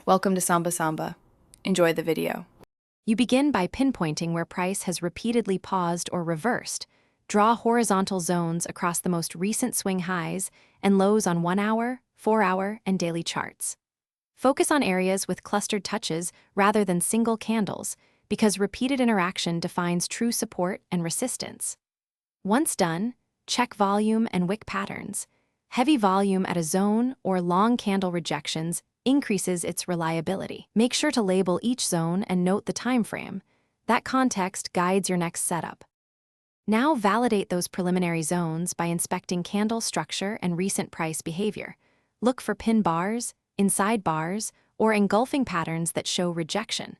Welcome to Samba Samba. Enjoy the video. You begin by pinpointing where price has repeatedly paused or reversed. Draw horizontal zones across the most recent swing highs and lows on 1-hour, 4-hour, and daily charts. Focus on areas with clustered touches rather than single candles, because repeated interaction defines true support and resistance. Once done, check volume and wick patterns. Heavy volume at a zone or long candle rejections increases its reliability. Make sure to label each zone and note the time frame. That context guides your next setup. Now validate those preliminary zones by inspecting candle structure and recent price behavior. Look for pin bars, inside bars, or engulfing patterns that show rejection.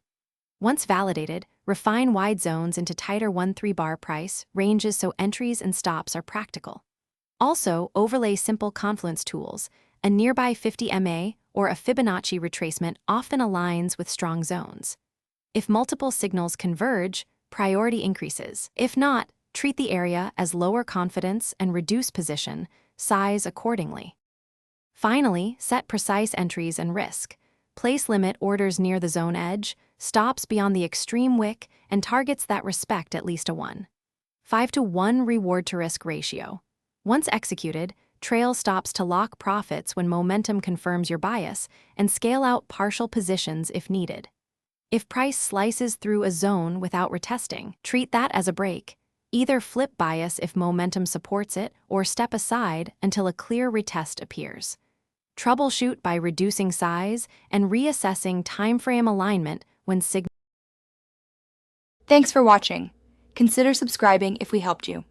Once validated, refine wide zones into tighter 1-3 bar price ranges so entries and stops are practical. Also, overlay simple confluence tools. A nearby 50 MA or a Fibonacci retracement often aligns with strong zones. If multiple signals converge, priority increases. If not, treat the area as lower confidence and reduce position size accordingly. Finally, set precise entries and risk. Place limit orders near the zone edge, stops beyond the extreme wick, and targets that respect at least a 1.5-to-1 reward-to-risk ratio. Once executed, trail stops to lock profits when momentum confirms your bias and scale out partial positions if needed. If price slices through a zone without retesting, treat that as a break. Either flip bias if momentum supports it or step aside until a clear retest appears. Troubleshoot by reducing size and reassessing timeframe alignment when signal. Thanks for watching. Consider subscribing if we helped you.